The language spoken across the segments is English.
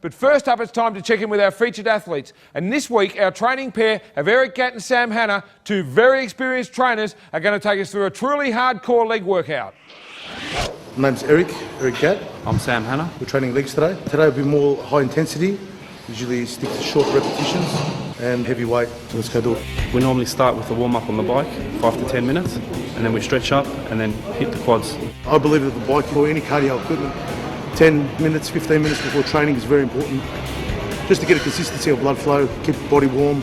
But first up, it's time to check in with our featured athletes. And this week, our training pair of Eric Gatt and Sam Hanna, two very experienced trainers, are going to take us through a truly hardcore leg workout. My name's Eric Gatt. I'm Sam Hanna. We're training legs today. Today will be more high intensity. Usually stick to short repetitions and heavy weight. So let's go do it. We normally start with a warm-up on the bike, 5 to 10 minutes, and then we stretch up and then hit the quads. I believe that the bike or any cardio equipment, 10 minutes, 15 minutes before training is very important. Just to get a consistency of blood flow, keep the body warm.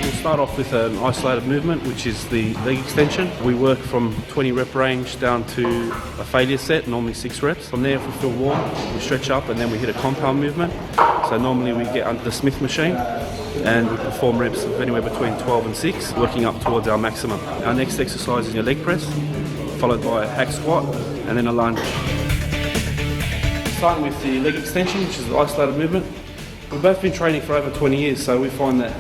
We'll start off with an isolated movement, which is the leg extension. We work from 20 rep range down to a failure set, normally 6 reps. From there, if we feel warm, we stretch up and then we hit a compound movement. So normally we get under the Smith machine and we perform reps of anywhere between 12 and 6, working up towards our maximum. Our next exercise is your leg press, followed by a hack squat and then a lunge. Starting with the leg extension, which is the isolated movement. We've both been training for over 20 years, so we find that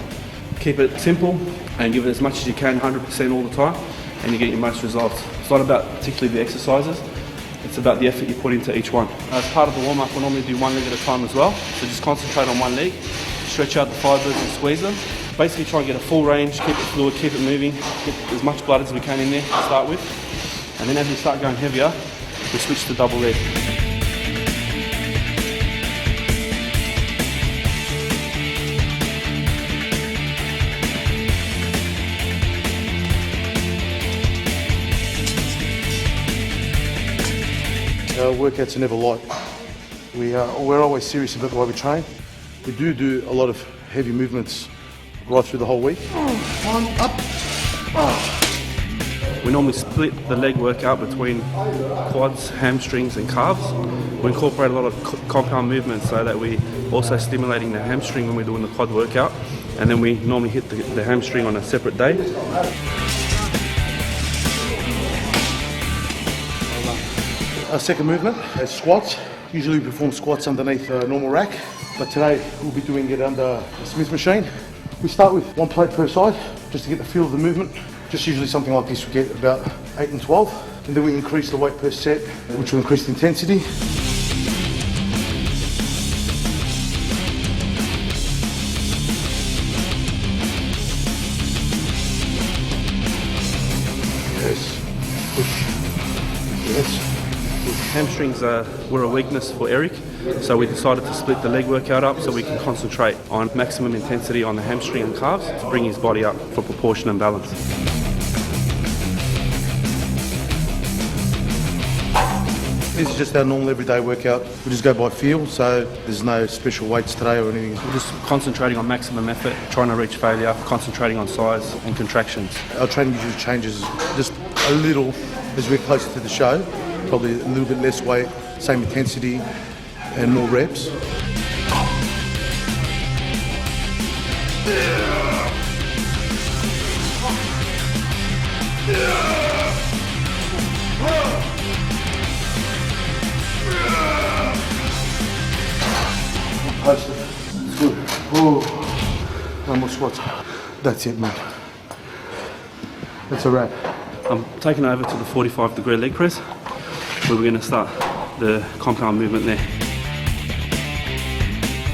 keep it simple and give it as much as you can, 100% all the time, and you get your most results. It's not about particularly the exercises, it's about the effort you put into each one. As part of the warm-up, we'll normally do one leg at a time as well, so just concentrate on one leg, stretch out the fibers and squeeze them. Basically try and get a full range, keep it fluid, keep it moving, get as much blood as we can in there to start with, and then as we start going heavier, we switch to double leg. Our workouts are never light. We're always serious about the way we train. We do a lot of heavy movements right through the whole week. On, up. We normally split the leg workout between quads, hamstrings and calves. We incorporate a lot of compound movements so that we also stimulating the hamstring when we're doing the quad workout, and then we normally hit the hamstring on a separate day. Our second movement is squats. Usually we perform squats underneath a normal rack, but today we'll be doing it under a Smith machine. We start with 1 plate per side, just to get the feel of the movement. Just usually something like this we get about 8 and 12, and then we increase the weight per set, which will increase the intensity. Yes, push, yes. Hamstrings were a weakness for Eric, so we decided to split the leg workout up so we can concentrate on maximum intensity on the hamstring and calves to bring his body up for proportion and balance. This is just our normal everyday workout. We just go by feel, so there's no special weights today or anything. We're just concentrating on maximum effort, trying to reach failure, concentrating on size and contractions. Our training usually changes just a little as we're closer to the show. Probably a little bit less weight, same intensity and more reps. Post it. It's good. Oh, no more squats. That's it, man. That's a wrap. I'm taking over to the 45-degree leg press, where we're going to start the compound movement there.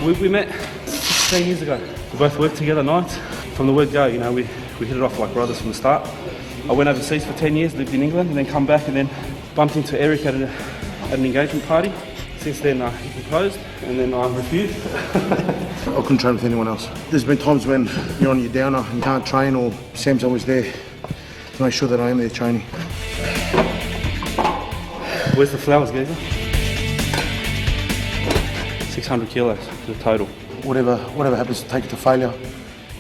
We met 16 years ago. We both worked together nights. From the word go, you know, we hit it off like brothers from the start. I went overseas for 10 years, lived in England, and then come back and then bumped into Eric at an engagement party. Since then, he proposed, and then I refused. I couldn't train with anyone else. There's been times when you're on your downer and you can't train, or Sam's always there to make sure that I am there training. Where's the flowers, geezer? 600 kilos the total. Whatever happens, take it to failure.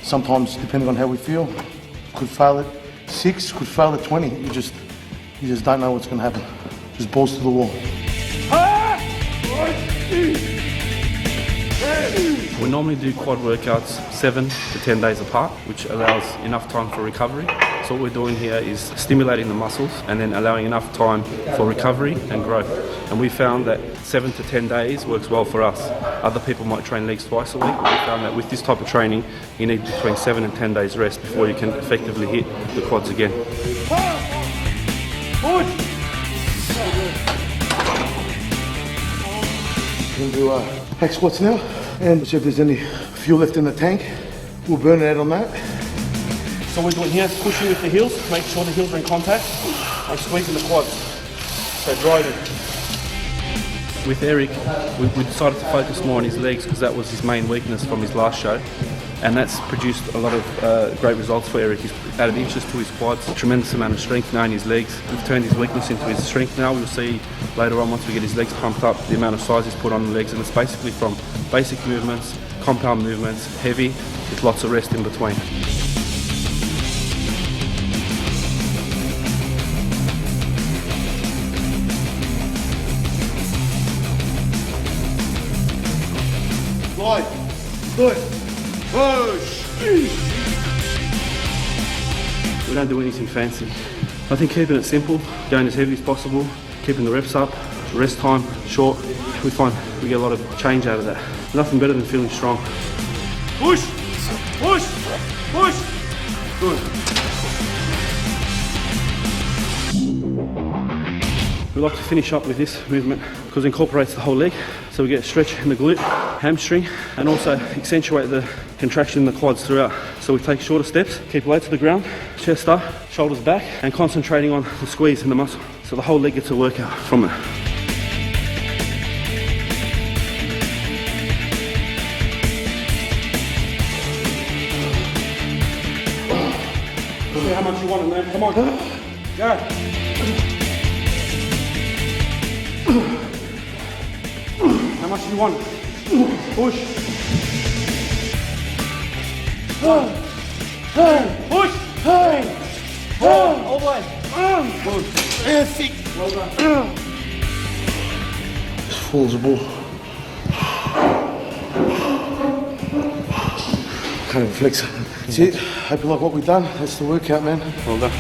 Sometimes, depending on how we feel, could fail at 6, could fail at 20. You just don't know what's going to happen. Just balls to the wall. We normally do quad workouts 7 to 10 days apart, which allows enough time for recovery. So what we're doing here is stimulating the muscles and then allowing enough time for recovery and growth. And we found that 7 to 10 days works well for us. Other people might train legs twice a week, but we found that with this type of training, you need between 7 and 10 days rest before you can effectively hit the quads again. We'll do hack squats now, and see if there's any fuel left in the tank. We'll burn it out on that. So we're doing here is pushing with the heels, make sure the heels are in contact, and squeezing the quads. So driving. With Eric, we decided to focus more on his legs because that was his main weakness from his last show. And that's produced a lot of great results for Eric. He's added inches to his quads, a tremendous amount of strength now in his legs. We've turned his weakness into his strength now. We'll see later on, once we get his legs pumped up, the amount of size he's put on the legs. And it's basically from basic movements, compound movements, heavy, with lots of rest in between. Slide, good, push. We don't do anything fancy. I think keeping it simple, going as heavy as possible, keeping the reps up, rest time short, we find we get a lot of change out of that. Nothing better than feeling strong. Push, push, push. Good. We like to finish up with this movement because it incorporates the whole leg. So we get a stretch in the glute, hamstring, and also accentuate the contraction in the quads throughout. So we take shorter steps, keep weight to the ground, chest up, shoulders back, and concentrating on the squeeze in the muscle. So the whole leg gets a workout from it. See how much you want it, man. Come on. Go. How much do you want? Push. Push. All the way. Perfect. Well done. Just full as a ball. Can't even flex. That's it. Hope you like what we've done. That's the workout, man. Well done.